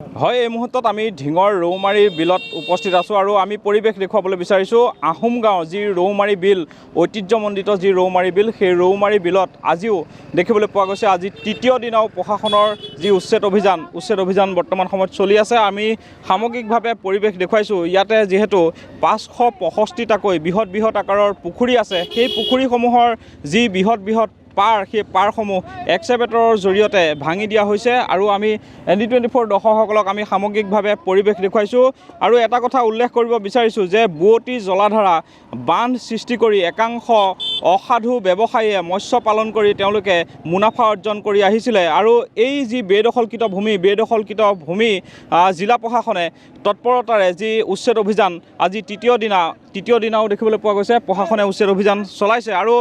হয়, এই মুহূৰ্তত আমি ঢিঙৰ ৰৌমাৰী বিলত উপস্থিত আছোঁ আৰু আমি পৰিৱেশ দেখুৱাবলৈ বিচাৰিছোঁ আহোম গাঁও যি ৰৌমাৰী বিল, ঐতিহ্যমণ্ডিত যি ৰৌমাৰী বিল, সেই ৰৌমাৰী বিলত আজিও দেখিবলৈ পোৱা গৈছে। আজি তৃতীয় দিনাও প্ৰশাসনৰ যি উচ্ছেদ অভিযান বৰ্তমান সময়ত চলি আছে। আমি সামগ্ৰিকভাৱে পৰিৱেশ দেখুৱাইছোঁ। ইয়াতে যিহেতু 565টাকৈ বৃহৎ আকাৰৰ পুখুৰী আছে, সেই পুখুৰীসমূহৰ যি বৃহৎ পাৰ, সেই পাৰসমূহ এক্সেভেটৰৰ জৰিয়তে ভাঙি দিয়া হৈছে আৰু আমি ND24 দৰ্শকসকলক আমি সামগ্ৰিকভাৱে পৰিৱেশ দেখুৱাইছোঁ। আৰু এটা কথা উল্লেখ কৰিব বিচাৰিছোঁ যে বুৱতী জলাধাৰা বান্ধ সৃষ্টি কৰি একাংশ অসাধু ব্যৱসায়ীয়ে মৎস্য পালন কৰি তেওঁলোকে মুনাফা অৰ্জন কৰি আহিছিলে আৰু এই যি বেদখলকৃত ভূমি জিলা প্ৰশাসনে তৎপৰতাৰে যি উচ্ছেদ অভিযান আজি তৃতীয় দিনাও দেখিবলৈ পোৱা গৈছে। প্ৰশাসনে উচ্ছেদ অভিযান চলাইছে আৰু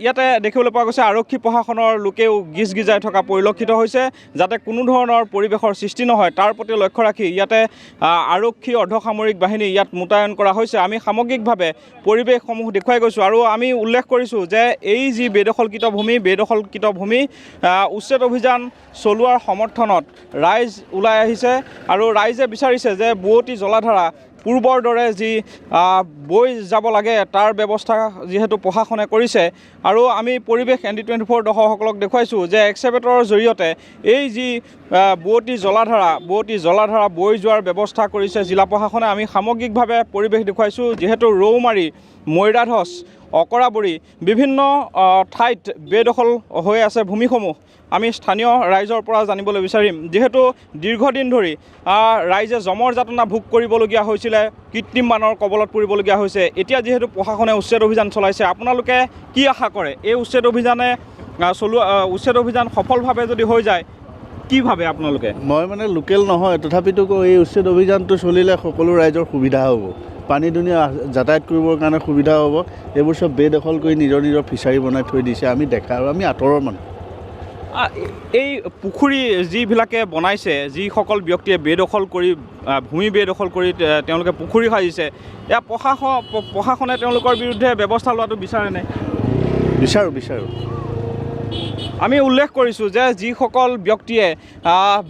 ইয়াতে দেখিবলৈ পোৱা গৈছে আৰক্ষী প্ৰশাসনৰ লোকেও গিজগিজাই থকা পৰিলক্ষিত হৈছে, যাতে কোনো ধৰণৰ পৰিৱেশৰ সৃষ্টি নহয় তাৰ প্ৰতি লক্ষ্য ৰাখি ইয়াতে আৰক্ষী অৰ্ধসামৰিক বাহিনী ইয়াত মোতায়েন কৰা হৈছে। আমি সামগ্ৰিকভাৱে পৰিৱেশসমূহ দেখুৱাই গৈছোঁ আৰু আমি উল্লেখ কৰিছোঁ যে এই যি বেদখলকৃত ভূমি উচ্ছেদ অভিযান চলোৱাৰ সমৰ্থনত ৰাইজ ওলাই আহিছে আৰু ৰাইজে বিচাৰিছে যে বুৱতী জলাধাৰা পূৰ্বৰ দৰে যি বৈ যাব লাগে তাৰ ব্যৱস্থা যিহেতু প্ৰশাসনে কৰিছে। আৰু আমি পৰিৱেশ ND24 দৰ্শকসকলক দেখুৱাইছোঁ যে এক্সেভেটৰৰ জৰিয়তে এই যি বুৱতী জলাধাৰা বৈ যোৱাৰ ব্যৱস্থা কৰিছে জিলা প্ৰশাসনে। আমি সামগ্ৰিকভাৱে পৰিৱেশ দেখুৱাইছোঁ। যিহেতু ৰৌমাৰী, মৈৰাধচ, অকৰাবৰী বিভিন্ন ঠাইত বেদখল হৈ আছে ভূমিসমূহ। আমি স্থানীয় ৰাইজৰ পৰা জানিবলৈ বিচাৰিম, যিহেতু দীৰ্ঘদিন ধৰি ৰাইজে জমৰ যাতনা ভোগ কৰিবলগীয়া হৈছিলে, কৃত্ৰিম বানৰ কবলত পৰিবলগীয়া হৈছে। এতিয়া যিহেতু প্ৰশাসনে উচ্ছেদ অভিযান চলাইছে, আপোনালোকে কি আশা কৰে? এই উচ্ছেদ অভিযান সফলভাৱে যদি হৈ যায় কি ভাবে আপোনালোকে? মই মানে লোকেল নহয়, তথাপিতো এই উচ্ছেদ অভিযানটো চলিলে সকলো ৰাইজৰ সুবিধা হ'ব, পানী দুনীয়া যাতায়াত কৰিবৰ কাৰণে সুবিধা হ'ব। এইবোৰ চব বেদখল কৰি নিজৰ ফিচাৰী বনাই থৈ দিছে। আমি দেখা আৰু আমি আঁতৰৰ মানুহ। এই পুখুৰী যিবিলাকে বনাইছে, যিসকল ব্যক্তিয়ে ভূমি বেদখল কৰি তেওঁলোকে পুখুৰী সাজিছে, এয়া প্ৰশাসনে তেওঁলোকৰ বিৰুদ্ধে ব্যৱস্থা লোৱাটো বিচাৰেনে? বিচাৰোঁ। আমি উল্লেখ কৰিছোঁ যে যিসকল ব্যক্তিয়ে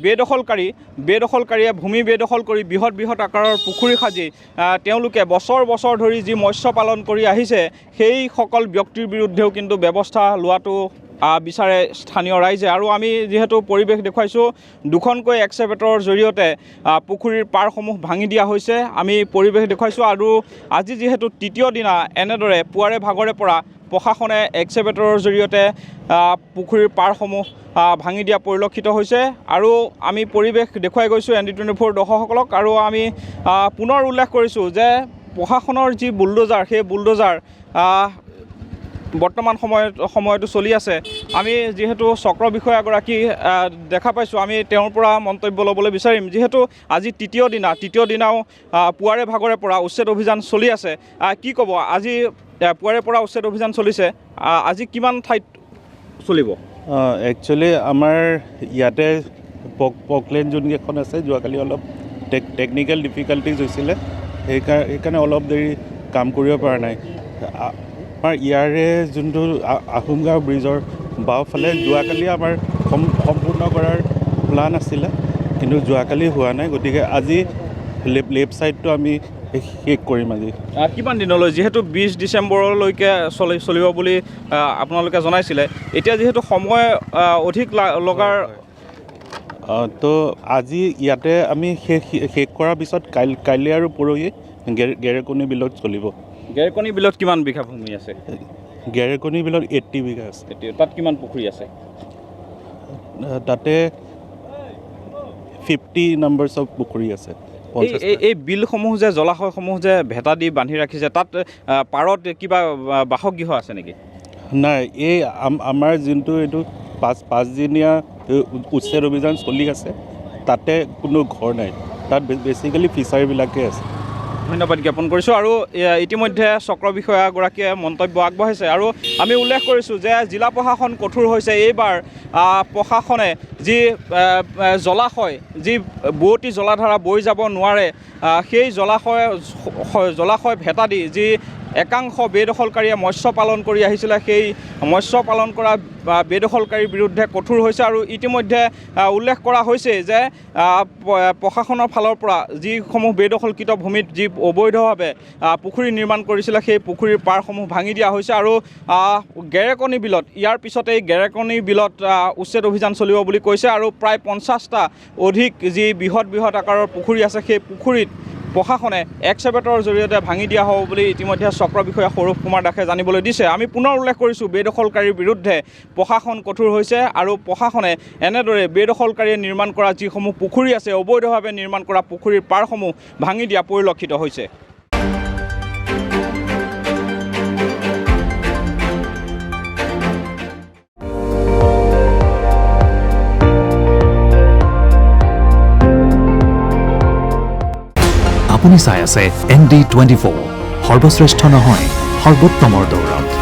বেদখলকাৰীয়ে ভূমি বেদখল কৰি বৃহৎ আকাৰৰ পুখুৰী সাজি তেওঁলোকে বছৰ ধৰি যি মৎস্য পালন কৰি আহিছে, সেইসকল ব্যক্তিৰ বিৰুদ্ধেও কিন্তু ব্যৱস্থা লোৱাটো বিচাৰে স্থানীয় ৰাইজে। আৰু আমি যিহেতু পৰিৱেশ দেখুৱাইছোঁ, দুখনকৈ এক্সেভেটৰৰ জৰিয়তে পুখুৰীৰ পাৰসমূহ ভাঙি দিয়া হৈছে। আমি পৰিৱেশ দেখুৱাইছোঁ আৰু আজি যিহেতু তৃতীয় দিনা এনেদৰে পুৱাৰে ভাগৰে পৰা প্ৰশাসনে এক্সেভেটৰৰ জৰিয়তে পুখুৰীৰ পাৰসমূহ ভাঙি দিয়া পৰিলক্ষিত হৈছে আৰু আমি পৰিৱেশ দেখুৱাই গৈছোঁ ND24 দৰ্শকসকলক। আৰু আমি পুনৰ উল্লেখ কৰিছোঁ যে প্ৰশাসনৰ যি বুলডোজাৰ, সেই বুলডোজাৰ বৰ্তমান সময়তো চলি আছে। আমি যিহেতু চক্ৰ বিষয়াগৰাকী দেখা পাইছোঁ, আমি তেওঁৰ পৰা মন্তব্য ল'বলৈ বিচাৰিম। যিহেতু আজি তৃতীয় দিনাও পুৱাৰে ভাগৰে পৰা উচ্ছেদ অভিযান চলি আছে, কি ক'ব? আজি পুৱাৰে পৰা উচ্ছেদ অভিযান চলিছে, আজি কিমান ঠাইত চলিব? একচুৱেলি আমাৰ ইয়াতে পকলেন যোনকেইখন আছে, যোৱাকালি অলপ টেকনিকেল ডিফিকাল্টিজ হৈছিলে, সেইকাৰণে অলপ দেৰি কাম কৰিব পৰা নাই। আমাৰ ইয়াৰে যোনটো আহোম গাঁও ব্ৰিজৰ বাওঁফালে যোৱাকালি আমাৰ সম্পূৰ্ণ কৰাৰ প্লান আছিলে, কিন্তু যোৱাকালি হোৱা নাই। গতিকে আজি লেফ্ট ছাইডটো আমি শেষ কৰিম আজি। কিমান দিনলৈ? যিহেতু 20 ডিচেম্বৰলৈকে চলিব বুলি আপোনালোকে জনাইছিলে, এতিয়া যিহেতু সময় অধিক লগাৰ তো আজি ইয়াতে আমি শেষ কৰাৰ পিছত কাইলৈ আৰু পৰহি গেৰেকনি বিলত চলিব। গেৰেকনি বিলত কিমান বিঘা ভূমি আছে? গেৰেকনি বিলত 80 বিঘা আছে। তাত কিমান পুখুৰী আছে? তাতে 50 নাম্বাৰছ অফ পুখুৰী আছে। এই বিলসমূহ যে, জলাশয়সমূহ যে ভেটা দি বান্ধি ৰাখিছে, তাত পাৰত কিবা বাসগৃহ আছে নেকি? নাই, এই আমাৰ যোনটো এইটো 5দিনীয়া উচ্ছেদ অভিযান চলি আছে, তাতে কোনো ঘৰ নাই, তাত বেচিকেলি ফিচাৰীবিলাকে আছে। ধন্যবাদ জ্ঞাপন কৰিছোঁ। আৰু ইতিমধ্যে চক্ৰ বিষয়াগৰাকীয়ে মন্তব্য আগবঢ়াইছে আৰু আমি উল্লেখ কৰিছোঁ যে জিলা প্ৰশাসন কঠোৰ হৈছে। এইবাৰ প্ৰশাসনে যি জলাশয়, যি বুৱতী জলাধাৰা বৈ যাব নোৱাৰে, সেই জলাশয় ভেটা দি যি একাংশ বেদখলকাৰীয়ে মৎস্য পালন কৰি আহিছিলে সেই মৎস্য পালন কৰা বেদখলকাৰীৰ বিৰুদ্ধে কঠোৰ হৈছে আৰু ইতিমধ্যে উল্লেখ কৰা হৈছে যে প্ৰশাসনৰ ফালৰ পৰা যিসমূহ বেদখলকৃত ভূমিত যি অবৈধভাৱে পুখুৰী নিৰ্মাণ কৰিছিলে সেই পুখুৰীৰ পাৰসমূহ ভাঙি দিয়া হৈছে আৰু গেৰেকনি বিলত ইয়াৰ পিছতেই গেৰেকনি বিলত উচ্ছেদ অভিযান চলিব বুলি কৈছে আৰু প্ৰায় 50টা অধিক যি বৃহৎ আকাৰৰ পুখুৰী আছে সেই পুখুৰীত প্ৰশাসনে এক্সকেভেটৰৰ জৰিয়তে ভাঙি দিয়া হ'ব বুলি ইতিমধ্যে চক্ৰ বিষয়া সৌৰভ কুমাৰ দাসে জানিবলৈ দিছে। আমি পুনৰ উল্লেখ কৰিছোঁ বেদখলকাৰীৰ বিৰুদ্ধে প্ৰশাসন কঠোৰ হৈছে আৰু প্ৰশাসনে এনেদৰে বেদখলকাৰীয়ে নিৰ্মাণ কৰা যিসমূহ পুখুৰী আছে অবৈধভাৱে নিৰ্মাণ কৰা পুখুৰীৰ পাৰসমূহ ভাঙি দিয়া পৰিলক্ষিত হৈছে। আপুনি চাই আছে ND24 সৰ্বশ্ৰেষ্ঠ নহয় সৰ্বোত্তমৰ দৌৰত।